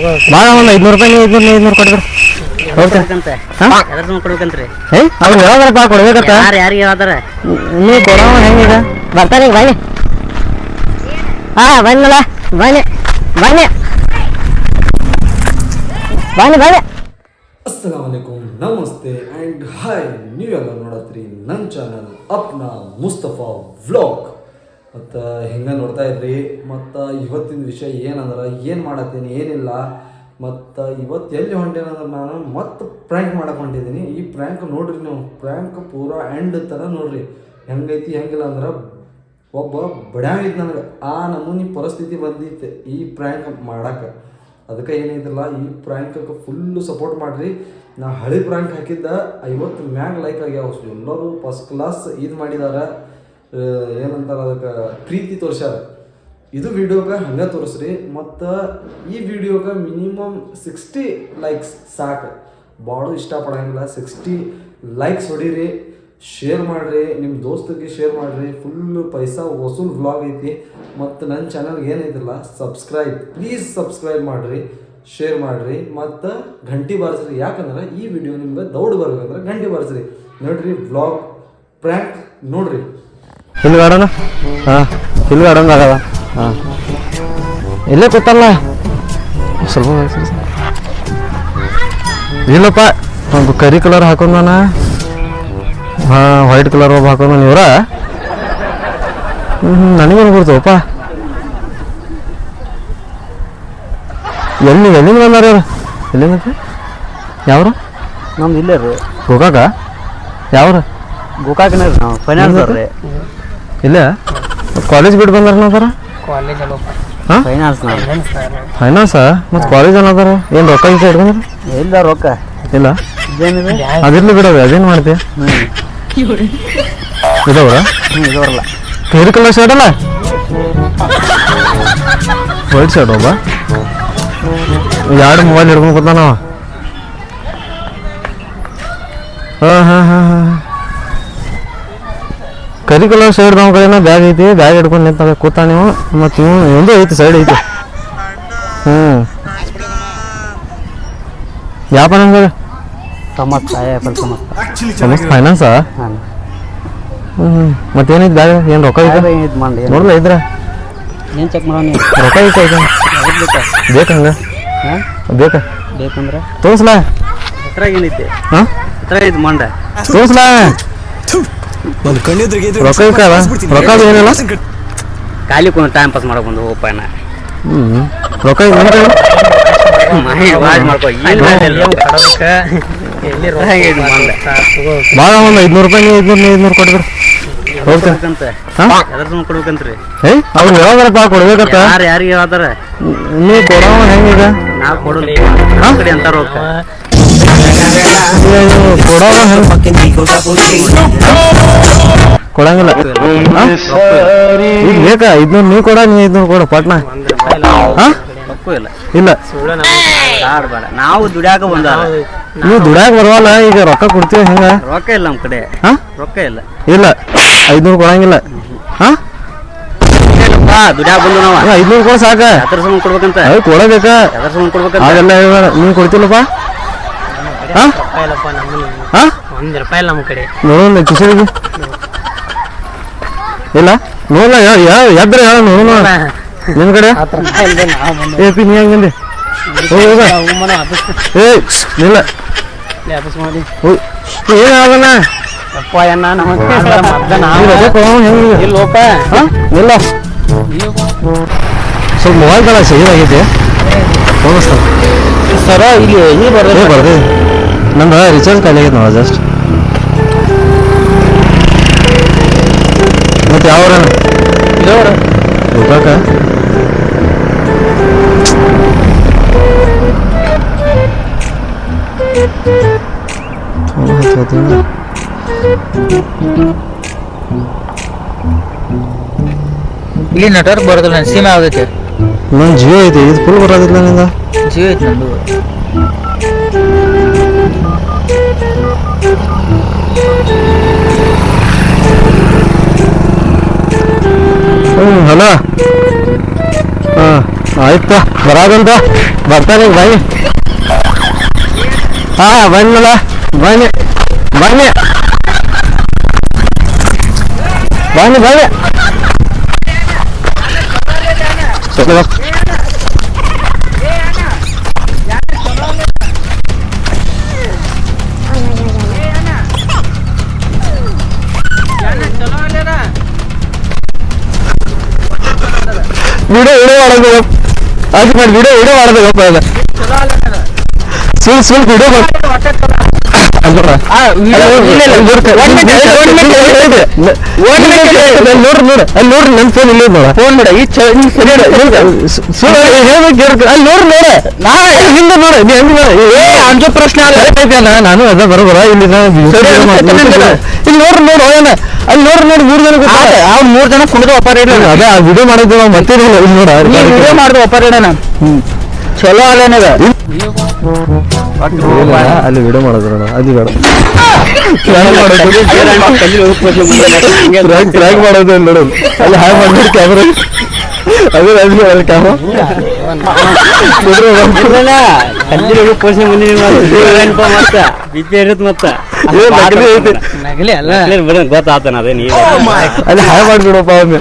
ಭಾಳ ಒಂದು 500 ರೂಪಾಯಿ 500 ಕೊಡ್ರಿ ಹೋಗ್ಬೇಕಂತೆ ಕೊಡ್ಬೇಕಂತ್ರಿ ಅವ್ರು ಹೇಳದ್ರಪ್ಪ ಕೊಡ್ಬೇಕಂತ ಯಾರಿಗೆ ಹೇಳ್ತಾರ ನೀ ಕೊಡವ ಹೆಂಗೀಗ ಬರ್ತಾನೆ ಬನ್ನಿ ಬನ್ನಲ್ಲ ಬನ್ನಿ ಬನ್ನಿ ಬನ್ನಿ ಬನ್ನಿ. ಅಸ್ಸಲಾಮು ಅಲೈಕುಮ್ ನಮಸ್ತೆ ಆ್ಯಂಡ್ ಹಾಯ್, ನೀವೆಲ್ಲ ನೋಡತ್ರಿ ನನ್ನ ಚಾನಲ್ ಅಪ್ನಾ ಮುಸ್ತಫಾ ವ್ಲಾಗ್. ಮತ್ತು ಹಿಂಗೆ ನೋಡ್ತಾ ಇದ್ರಿ. ಮತ್ತು ಇವತ್ತಿನ ವಿಷಯ ಏನಂದ್ರೆ ಏನು ಮಾಡತ್ತೀನಿ ಏನಿಲ್ಲ. ಮತ್ತು ಇವತ್ತು ಎಲ್ಲಿ ಹೊಂಟೇನಂದ್ರೆ ನಾನು ಮತ್ತೆ ಪ್ರ್ಯಾಂಕ್ ಮಾಡಕ್ಕೆ ಹೊಂಟಿದ್ದೀನಿ. ಈ ಪ್ರ್ಯಾಂಕ್ ನೋಡ್ರಿ ನೀವು, ಪ್ರ್ಯಾಂಕ್ ಪೂರಾ ಎಂಡ್ ಥರ ನೋಡ್ರಿ ಹೆಂಗೈತಿ ಹೆಂಗಿಲ್ಲ ಅಂದ್ರೆ ಒಬ್ಬ ಬಡ್ಯಾವಿದ್ದು ನನಗೆ ಆ ನಮೂನಿ ಪರಿಸ್ಥಿತಿ ಬಂದಿತ್ತು ಈ ಪ್ರ್ಯಾಂಕ್ ಮಾಡೋಕ್ಕೆ. ಅದಕ್ಕೆ ಏನೈತಿಲ್ಲ, ಈ ಪ್ರ್ಯಾಂಕಕ್ಕೆ ಫುಲ್ಲು ಸಪೋರ್ಟ್ ಮಾಡಿರಿ. ನಾ ಹಳೆ ಪ್ರ್ಯಾಂಕ್ ಹಾಕಿದ್ದ 50 ಮ್ಯಾಗ ಲೈಕ್ ಆಗ್ಯಾವ. ಎಲ್ಲರೂ ಫಸ್ಟ್ ಕ್ಲಾಸ್ ಇದು ಮಾಡಿದಾರೆ, ಏನಂತಾರೆ ಅದಕ್ಕೆ ಪ್ರೀತಿ ತೋರಿಸ್ಯಾರ. ಇದು ವಿಡಿಯೋಗೆ ಹಂಗೆ ತೋರಿಸ್ರಿ. ಮತ್ತು ಈ ವಿಡಿಯೋಗೆ ಮಿನಿಮಮ್ 60 ಲೈಕ್ಸ್ ಸಾಕು, ಭಾಳ ಇಷ್ಟಪಡಂಗಿಲ್ಲ. 60 ಲೈಕ್ಸ್ ಹೊಡೀರಿ, ಶೇರ್ ಮಾಡಿರಿ, ನಿಮ್ಮ ದೋಸ್ತರಿಗೆ ಶೇರ್ ಮಾಡಿರಿ. ಫುಲ್ಲು ಪೈಸಾ ವಸೂಲ್ ವ್ಲಾಗ್ ಐತಿ. ಮತ್ತು ನನ್ನ ಚಾನಲ್ಗೆ ಏನೈತಿಲ್ಲ ಸಬ್ಸ್ಕ್ರೈಬ್, ಪ್ಲೀಸ್ ಸಬ್ಸ್ಕ್ರೈಬ್ ಮಾಡಿರಿ, ಶೇರ್ ಮಾಡಿರಿ, ಮತ್ತು ಗಂಟೆ ಬಾರಿಸ್ರಿ. ಯಾಕಂದ್ರೆ ಈ ವಿಡಿಯೋ ನಿಮ್ಗೆ ದೌಡ್ ಬರ್ಬೇಕಂದ್ರೆ ಗಂಟೆ ಬಾರಿಸ್ರಿ. ನೋಡ್ರಿ ವ್ಲಾಗ್ ಪ್ರ್ಯಾಂಕ್ ನೋಡ್ರಿ. ಇಲ್ಲಿ ಗಾರ್ಡನ್ ಇಲ್ಲಿ ಗಾರ್ಡನ್ ಆಗದ ಇಲ್ಲೇ ಕೂತಲ್ಲ ಸ್ವಲ್ಪ ಇಲ್ಲಪ್ಪ. ಒಂದು ಕರಿ ಕಲರ್ ಹಾಕೊಂಡಾನ, ವೈಟ್ ಕಲರ್ ಒಬ್ಬ ಹಾಕೊಂಡ. ಇವ್ರ ನನಗೇನು ಕೊಡ್ತವಪ್ಪ. ಎಲ್ಲಿಂದ ಬಂದಾರ ಇವ್ರು? ಎಲ್ಲಿಂದ ಯಾವ್ರು? ನಮ್ದು ಇಲ್ಲೇ ರೀ ಗೋಕಾಕ. ಯಾವ್ರು? ಗೋಕಾಕನೇ ರೀ, ನಾವು ಫೈನಾನ್ಸ್ ರೀ. ಇಲ್ಲೇ ಕಾಲೇಜ್ ಬಿಟ್ಟು ಬಂದಾರ ನಾದಾರ? ಫೈನಾನ್ಸ ಮತ್ತು ಕಾಲೇಜ್ ಅನ್ನದಾರ. ಏನು ರೊಕ್ಕ ಈಗ ಇಟ್ಕೊಂಡ್ರ? ಇಲ್ಲ ರೊಕ್ಕ ಇಲ್ಲ. ಅದಿರ್ಲಿ ಬಿಡೋದು, ಅದೇನು ಮಾಡ್ತೀಯ? ಇದಾವ್ರ ಇದವರಲ್ಲ ಕೇರಿ ಕಲರ್ ಶರ್ಟ್ ಅಲ್ಲ, ವೈಟ್ ಶರ್ಟ್. ಒಬ್ಬ 2 ಮೊಬೈಲ್ ಹಿಡ್ಕೊಂಡು ಕೂತಾನ. ಕರಿ ಕಲರ್ ಶರ್ಟ್ ನಮ್ಮ ಕಡೆನ ಬ್ಯಾಗ್ ಐತಿ, ಬ್ಯಾಗ್ ಹಿಡ್ಕೊಂಡು ನಿಂತ ಕೂತಾನ ನೀವು. ಮತ್ತು ಇವು ಒಂದು ಐತಿ ಸೈಡ್ ಐತಿ. ಯಾವ ನಮ್ಗೆ ಸಮಸ್ತ ಫೈನಾನ್ಸಾ? ಮತ್ತೇನೈತಿ ಬ್ಯಾಗ್? ಏನು ರೊಕ್ಕ ಐತೆ ನೋಡ್ಲ ಇದ್ರ? ಏನು ಚೆಕ್ ಮಾಡೋ ನೀವು? ರೊಕ್ಕ ಐತೆ ಐತೆ ಬೇಕು ಹಂಗೆ ಬೇಕಾ? ಬೇಕಂದ್ರೆ ತೋರಿಸ್ಲಾ? ಹತ್ರ ಏನೈತಿ? ಹಾಂ ಹತ್ರ ಐತಿ ಮಂಡ ತೋರಿಸ್ಲಾ? ರೊಕ್ಕ ಐತಲ್ಲ, ರೊಕ್ಕ ಏನಿಲ್ಲ, ಖಾಲಿ ಕೊಂಡು ಟೈಮ್ ಪಾಸ್ ಮಾಡೋ ಬಂದು ಹೋಗ್ಪಾನ. ರೊಕ್ಕ ಐತೆ ನನ್ನ ಭಾಳ ಒಂದು 500 ರೂಪಾಯಿ 500 ಕೊಡ್ರಿ. ಕೊಡ್ಬೇಕಂತ ಕೊಡ್ಬೇಕಂತ್ರಿ. ಅವ್ರು ಹೇಳೋದ್ರಪ್ಪ ಕೊಡ್ಬೇಕಂತ. ಯಾರಿಗೆ ಹೇಳ್ತಾರ? ನೀ ಕೊಡವ ಹೆಂಗೀಗ? ನಾವು ಕೊಡೋದು ಅಂತ ರೊಕ್ಕ ಕೊಡವ ಹೆಂಗೆ ಕೊಡಂಗಿಲ್ಲ. ಈಗ ಬೇಕಾ 500? ನೀ ಕೊಡ, ನೀ 500 ಕೊಡ ಪಟ್ನ. ಇಲ್ಲ ಇಲ್ಲ ನಾವು ದುಡ್ಯಾಕ ಬಂದ. ನೀವು ದುಡ್ಯಾಕ ಬರವಲ್ಲ, ಈಗ ರೊಕ್ಕ ಕೊಡ್ತೀವಿ ಹೆಂಗ? ರೊಕ್ಕ ಇಲ್ಲ ನಮ್ಮ ಕಡೆ, ರೊಕ್ಕ ಇಲ್ಲ. ಇಲ್ಲ 500 ಕೊಡಂಗಿಲ್ಲ. ದುಡ್ಯಾಕ ಬಂದು ನಾವು 500 ಕೊಡ ಸಾಕ. ಅದ್ರ ಸಂಬಂಧ ಕೊಡ್ಬೇಕಂತ. ಕೊಡಬೇಕಾ? ಅದ್ರ ಸಂಬಂಧ ಕೊಡ್ಬೇಕಂತ. ಅದೆಲ್ಲ ಹೇಳ. ನೀವು ಕೊಡ್ತಿಲ್ಲಪ್ಪ? ₹1 ನಮ್ಮ ಕಡೆ ನೋಡೋಣ ಕಿಶೋರಿಗೆ. ಇಲ್ಲ ನೋಡ ಎದ್ರೆ ಹೇಳ ನೋಡೋಣ. ನಿನ್ ಕಡೆ ಏ ಪಿ ನೀ ಹಂಗಂದೆ ಹೋಗ. ಏ ಇಲ್ಲ ಏನಾಗಲ್ಲ ಇಲ್ಲೋಪ. ಇಲ್ಲ ಸ್ವಲ್ಪ ಮೊಬೈಲ್ ಕಲ ಸರಿಯಾಗೈತೆ ತೋರಿಸ್ತಾನೆ ಸರ. ಇಲ್ಲಿ ಬರ್ದೆ ನಂದು ರಿಚಾರ್ಜ್ ಖಾಲಿ ಆಗೈತೆ ನೋಡ ಜಸ್ಟ್. ಮತ್ತೆ ಯಾವ್ರ ಗೋಕಾಕ? ಇಲ್ಲಿ ನೆಟ್ವರ್ಕ್ ಬರೋದಿಲ್ಲ. ನನ್ನ ಸಿಮ್ ಯಾವ್ದೈತೆ? ನನ್ನ ಜಿಯೋ ಐತಿ. ಇದು ಫುಲ್ ಬರೋದಿಲ್ಲ ನಿಂದ? ಜಿಯೋ ಐತಿ ನಂದು. ಹಲೋ. ಆಯ್ತು ಬರಾದಂತ ಬರ್ತಾನೆ ಬನ್ನಿ. ಹಾ ಬನ್ನಲ್ಲ ಬನ್ನಿ ಬನ್ನಿ ಬನ್ನಿ ಬನ್ನಿ ಚಲೋ ವಿಡಿಯೋ ಮಾಡೋದು ಅದು ಮಾಡಿ ವಿಡಿಯೋ ಮಾಡೋದಪ್ಪ ಅದ ಸುಲ್ ವಿಡಿಯೋ ನೋಡ್ರಿ ನೋಡ್ರಿ ನನ್ ಫೋನ್ ಇಲ್ಲಿ ನೋಡ ಫೋನ್ ನೋಡ ಈ ಹೇಳ್ಬೇಕು ಅಲ್ಲಿ ನೋಡ್ರಿ ನೋಡ ನಾ ಹಿಂದೆ ನೋಡ ನೀ ಹೆಂಗ್ ನೋಡ ಅಂಜೋ ಪ್ರಶ್ನೆ ಅಲ್ಲ ನಾನು ಅದ ಬರೋಬರ ಇಲ್ಲಿ ಇಲ್ಲಿ ನೋಡ್ರಿ ನೋಡು ಹೋಗೋಣ ಅಲ್ಲಿ ನೋಡ್ರಿ ನೋಡಿ 3 ಜನ ಅವ್ರು 3 ಜನ ಕುಣಿದು ಒಪ್ಪಾರ ಅದೇ ಆ ವಿಡಿಯೋ ಮಾಡಿದ್ವಿ ನಾವು ಮತ್ತೆ ಇಲ್ಲಿ ನೋಡ ವಿಡಿಯೋ ಮಾಡಿದ್ವಿ ಒಪ್ಪಾರ ಚಲೋ ಅಲ್ಲೇನದ ಅಲ್ಲಿ ವಿಡಿಯೋ ಮಾಡಿದ್ರು ಅದು ಬೇಡ ಟ್ರ್ಯಾಕ್ ಮಾಡೋದು ನೋಡು ಅಲ್ಲಿ ಹಾಯ್ ಮಾಡ್ಬಿಟ್ಟು ಕ್ಯಾಮ್ರಾ ಅದು ಅಲ್ಲಿ ಕ್ಯಾಮ್ರಾ ನಗಲಿ ಅಲ್ಲ ಗೊತ್ತಾತನ ಅದೇ ನೀವು ಅಲ್ಲಿ ಹಾಯ್ ಮಾಡ್ಬಿಡಪ್ಪ ಅವನು